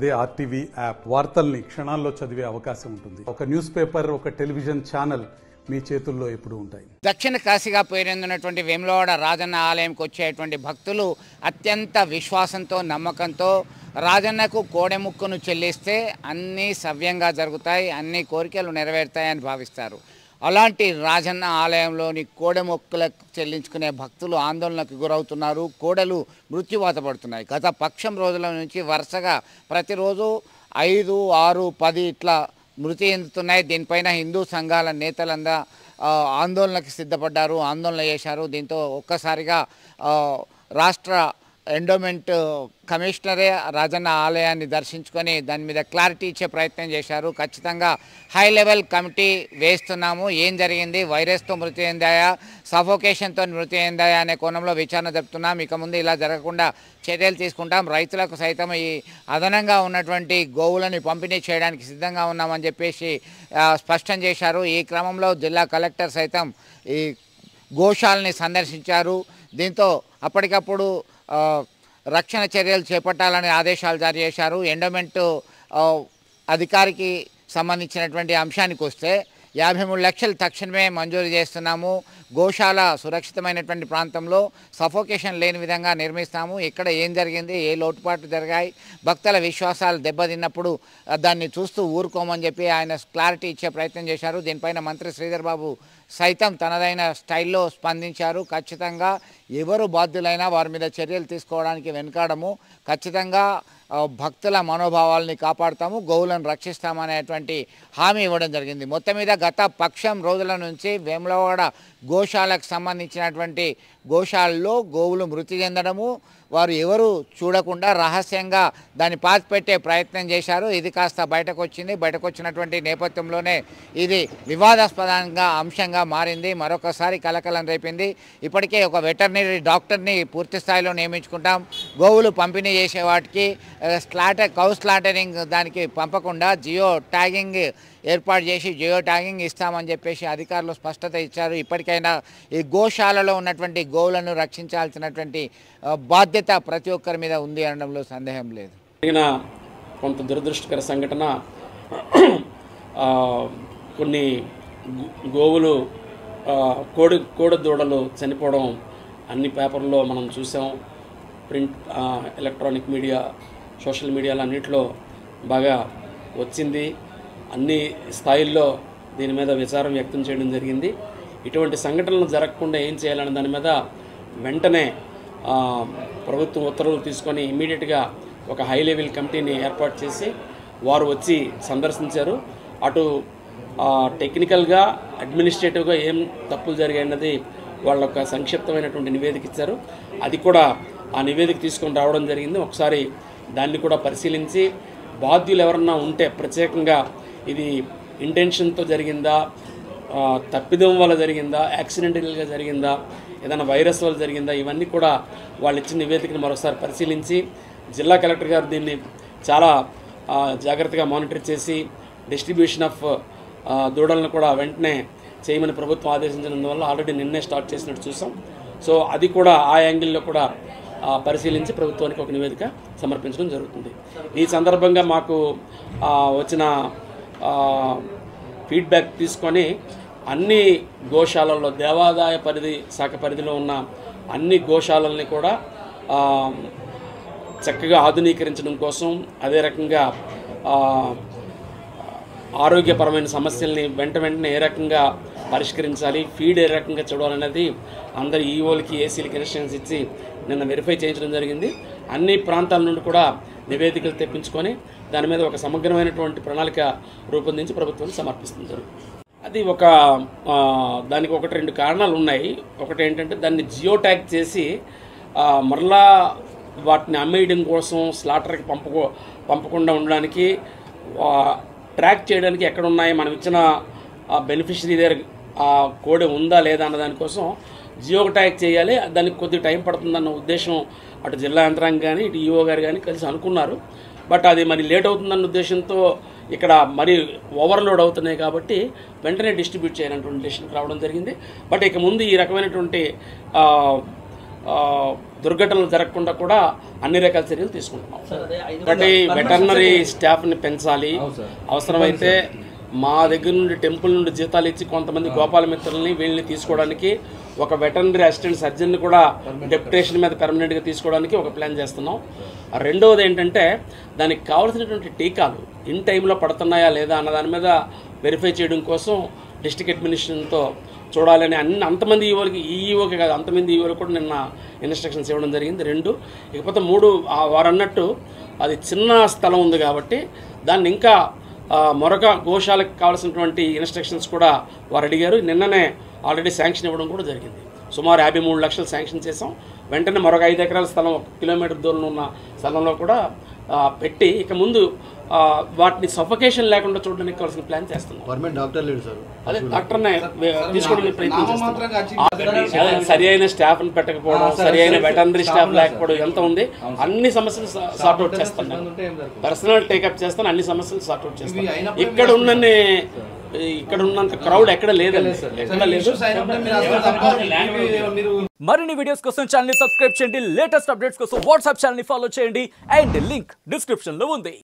అదే RTV app వార్తల్ని క్షణాల్లో చదివే అవకాశం ఉంటుంది. ఒక న్యూస్ పేపర్, ఒక టెలివిజన్ ఛానల్ మీ చేతుల్లో ఎప్పుడు ఉంటాయి. దక్షిణ కాశీగా పేరొందినటువంటి వేములవాడ రాజన్న ఆలయంకి వచ్చేటువంటి భక్తులు అత్యంత విశ్వాసంతో నమ్మకంతో రాజన్నకు కోడెముక్కును చెల్లిస్తే అన్నీ సవ్యంగా జరుగుతాయి, అన్ని కోరికలు నెరవేరుతాయని భావిస్తారు. అలాంటి రాజన్న ఆలయంలోని కోడెమొక్కులకు చెల్లించుకునే భక్తులు ఆందోళనకు గురవుతున్నారు. కోడలు మృత్యువాత పడుతున్నాయి. గత పక్షం రోజుల నుంచి వరుసగా ప్రతిరోజు 5, 6, 10 ఇట్లా మృతి చెందుతున్నాయి. దీనిపైన హిందూ సంఘాల నేతలంతా ఆందోళనకు సిద్ధపడ్డారు, ఆందోళన చేశారు. దీంతో ఒక్కసారిగా రాష్ట్ర ఎండోమెంట్ కమిషనరే రాజన్న ఆలయాన్ని దర్శించుకొని దాని మీద క్లారిటీ ఇచ్చే ప్రయత్నం చేశారు. ఖచ్చితంగా హై లెవెల్ కమిటీ వేస్తున్నాము, ఏం జరిగింది, వైరస్తో మృతి చెందాయా, సఫోకేషన్తో మృతి చెందాయా అనే కోణంలో విచారణ జరుపుతున్నాం. ఇక ముందు ఇలా జరగకుండా చర్యలు తీసుకుంటాం. రైతులకు సైతం ఈ అదనంగా ఉన్నటువంటి గోవులను పంపిణీ చేయడానికి సిద్ధంగా ఉన్నామని చెప్పేసి స్పష్టం చేశారు. ఈ క్రమంలో జిల్లా కలెక్టర్ సైతం ఈ గోశాలని సందర్శించారు. దీంతో అప్పటికప్పుడు రక్షణ చర్యలు చేపట్టాలని ఆదేశాలు జారీ చేశారు. ఎండోమెంట్ అధికారికి సంబంధించినటువంటి అంశానికి వస్తే 53 లక్షలు తక్షణమే మంజూరు చేస్తున్నాము. గోశాల సురక్షితమైనటువంటి ప్రాంతంలో సఫోకేషన్ లేని విధంగా నిర్మిస్తాము. ఇక్కడ ఏం జరిగింది, ఏ లోటుపాట్లు జరిగాయి, భక్తుల విశ్వాసాలు దెబ్బతిన్నప్పుడు దాన్ని చూస్తూ ఊరుకోమని చెప్పి ఆయన క్లారిటీ ఇచ్చే ప్రయత్నం చేశారు. దీనిపైన మంత్రి శ్రీధర్ బాబు సైతం తనదైన స్టైల్లో స్పందించారు. ఖచ్చితంగా ఎవరు బాధ్యులైనా వారి మీద చర్యలు తీసుకోవడానికి వెనుకాడము, ఖచ్చితంగా భక్తుల మనోభావాలని కాపాడుతాము, గోవులను రక్షిస్తామనేటువంటి హామీ ఇవ్వడం జరిగింది. మొత్తం మీద గత పక్షం రోజుల నుంచి వేములవాడ గోశాలకు సంబంధించినటువంటి గోశాలలో గోవులు మృతి చెందడము, వారు ఎవరు చూడకుండా రహస్యంగా దాన్ని పాతిపెట్టే ప్రయత్నం చేశారు. ఇది కాస్త బయటకు వచ్చింది. బయటకు వచ్చినటువంటి నేపథ్యంలోనే ఇది వివాదాస్పదంగా అంశంగా మారింది, మరొకసారి కలకలం రేపింది. ఇప్పటికే ఒక వెటర్నరీ డాక్టర్ని పూర్తి స్థాయిలో నియమించుకుంటాం, గోవులు పంపిణీ చేసే వాటికి కౌ స్లాటరింగ్ దానికి పంపకుండా జియో ట్యాగింగ్ ఏర్పాటు చేసి జియో ట్యాగింగ్ ఇస్తామని చెప్పేసి అధికారులు స్పష్టత ఇచ్చారు. ఇప్పటికైనా ఈ గోశాలలో ఉన్నటువంటి గోవులను రక్షించాల్సినటువంటి బాధ్యత ప్రతి ఒక్కరి మీద ఉంది అనడంలో సందేహం లేదు. కొంత దురదృష్టకర సంఘటన, కొన్ని గోవులు కోడి దూడలు చనిపోవడం అన్ని పేపర్లో మనం చూసాం. ప్రింట్, ఎలక్ట్రానిక్ మీడియా, సోషల్ మీడియాలో అన్నింటిలో బాగా వచ్చింది. అన్ని స్థాయిల్లో దీని మీద విచారం వ్యక్తం చేయడం జరిగింది. ఇటువంటి సంఘటనలు జరగకుండా ఏం చేయాలనే దాని మీద వెంటనే ప్రభుత్వం ఉత్తర్వులు తీసుకొని ఇమ్మీడియట్గా ఒక హై లెవెల్ కమిటీని ఏర్పాటు చేసి వారు వచ్చి సందర్శించారు. అటు టెక్నికల్గా, అడ్మినిస్ట్రేటివ్గా ఏం తప్పులు జరిగాయన్నది వాళ్ళ ఒక సంక్షిప్తమైనటువంటి నివేదిక ఇచ్చారు. అది కూడా ఆ నివేదిక తీసుకొని రావడం జరిగింది. ఒకసారి దాన్ని కూడా పరిశీలించి బాధ్యులు ఎవరన్నా ఉంటే ప్రత్యేకంగా ఇది ఇంటెన్షన్తో జరిగిందా, తప్పిదం వల్ల జరిగిందా, యాక్సిడెంటల్గా జరిగిందా, ఏదైనా వైరస్ వల్ల జరిగిందా, ఇవన్నీ కూడా వాళ్ళు ఇచ్చిన నివేదికను మరోసారి పరిశీలించి జిల్లా కలెక్టర్ గారు దీన్ని చాలా జాగ్రత్తగా మానిటర్ చేసి డిస్ట్రిబ్యూషన్ ఆఫ్ దూడలను కూడా వెంటనే చేయమని ప్రభుత్వం ఆదేశించినందువల్ల ఆల్రెడీ నిన్నే స్టార్ట్ చేసినట్టు చూసాం. సో అది కూడా ఆ యాంగిల్లో కూడా పరిశీలించి ప్రభుత్వానికి ఒక నివేదిక సమర్పించడం జరుగుతుంది. ఈ సందర్భంగా మాకు వచ్చిన ఫీడ్బ్యాక్ తీసుకొని అన్ని గోశాలల్లో, దేవాదాయ శాఖ పరిధిలో ఉన్న అన్ని గోశాలల్ని కూడా చక్కగా ఆధునీకరించడం కోసం, అదే రకంగా ఆరోగ్యపరమైన సమస్యల్ని వెంటనే ఏ రకంగా పరిష్కరించాలి, ఫీడ్ ఏ రకంగా చూడాలనేది అందరి ఈఓలకి, ఏసీలకి ఇన్స్ట్రక్షన్స్ ఇచ్చి నిన్న వెరిఫై చేయించడం జరిగింది. అన్ని ప్రాంతాల నుండి కూడా నివేదికలు తెప్పించుకొని దాని మీద ఒక సమగ్రమైనటువంటి ప్రణాళిక రూపొందించి ప్రభుత్వాన్ని సమర్పిస్తుంది. అది దానికి 1-2 కారణాలు ఉన్నాయి. ఒకటి ఏంటంటే దాన్ని జియో ట్యాగ్ చేసి మరలా వాటిని అమ్మేయడం కోసం స్లాటర్కి పంపకుండా ఉండడానికి, ట్రాక్ చేయడానికి ఎక్కడ ఉన్నాయి, మనం ఇచ్చిన బెనిఫిషరీ దగ్గర ఆ కోడ్ ఉందా లేదా అన్న దానికోసం జియో ట్యాగ్ చేయాలి. దానికి కొద్దిగా టైం పడుతుందన్న ఉద్దేశం అటు జిల్లా యంత్రాంగం కానీ ఇటు ఈఓ గారు కానీ కలిసి అనుకున్నారు. బట్ అది మరి లేట్ అవుతుందన్న ఉద్దేశంతో ఇక్కడ మరి ఓవర్లోడ్ అవుతున్నాయి కాబట్టి వెంటనే డిస్ట్రిబ్యూట్ చేయాలన్నటువంటి డెసిషన్కి రావడం జరిగింది. బట్ ఇక ముందు ఈ రకమైనటువంటి దుర్ఘటనలు జరగకుండా కూడా అన్ని రకాల చర్యలు తీసుకుంటున్నాం. ఒకటి వెటర్నరీ స్టాఫ్ని పెంచాలి. అవసరమైతే మా దగ్గర నుండి టెంపుల్ నుండి జీతాలు ఇచ్చి కొంతమంది గోపాల మిత్రుల్ని వీళ్ళని తీసుకోవడానికి, ఒక వెటర్నరీ అసిస్టెంట్ సర్జన్ని కూడా డెప్యుటేషన్ మీద పెర్మనెంట్గా తీసుకోవడానికి ఒక ప్లాన్ చేస్తున్నాం. రెండవది ఏంటంటే దానికి కావాల్సినటువంటి టీకాలు ఇన్ టైంలో పడుతున్నాయా లేదా అన్న దాని మీద వెరిఫై చేయడం కోసం డిస్ట్రిక్ట్ అడ్మినిస్ట్రేషన్తో చూడాలని అంతమంది ఈవోలకి, ఈ ఈవోకి కాదు అంతమంది ఈవోలకు కూడా నిన్న ఇన్స్ట్రక్షన్స్ ఇవ్వడం జరిగింది. 2 ఇకపోతే 3 వారు అన్నట్టు అది చిన్న స్థలం ఉంది కాబట్టి దాన్ని ఇంకా మరొక గోశాలకు కావాల్సినటువంటి ఇన్స్ట్రక్షన్స్ కూడా వారు అడిగారు. నిన్ననే ఆల్రెడీ శాంక్షన్ ఇవ్వడం కూడా జరిగింది. సుమారు 53 లక్షలు శాంక్షన్ చేసాం. వెంటనే మరొక 5 ఎకరాల స్థలం 1 కిలోమీటర్ దూరంలో ఉన్న స్థలంలో కూడా పెట్టి ఇక ముందు వాటిని సఫకేషన్ లేకుండా చూడడానికి కావాల్సిన ప్లాన్ చేస్తున్నాం. అదే డాక్టర్నే తీసుకోవడానికి ప్రయత్నం చేస్తాం. సరి అయిన స్టాఫ్ని పెట్టకపోవడం, సరి అయిన వెటర్నరీ స్టాఫ్ లేకపోవడం ఎంత ఉంది, అన్ని సమస్యలు సార్ట్అవుట్ చేస్తాను. పర్సనల్ టేకప్ చేస్తాను, అన్ని సమస్యలు సార్ట్అవుట్ చేస్తాను. ఇక్కడ ఉన్నంత క్రౌడ్ ఎక్కడ లేదండి, ఎక్కడ లేదు. మరిన్ని వీడియోస్ కోసం ఛానల్ ని సబ్స్క్రైబ్ చేయండి. లేటెస్ట్ అప్డేట్స్ కోసం వాట్సాప్ ఛానల్ ని ఫాలో చేయండి. అండ్ లింక్ డిస్క్రిప్షన్ లో ఉంది.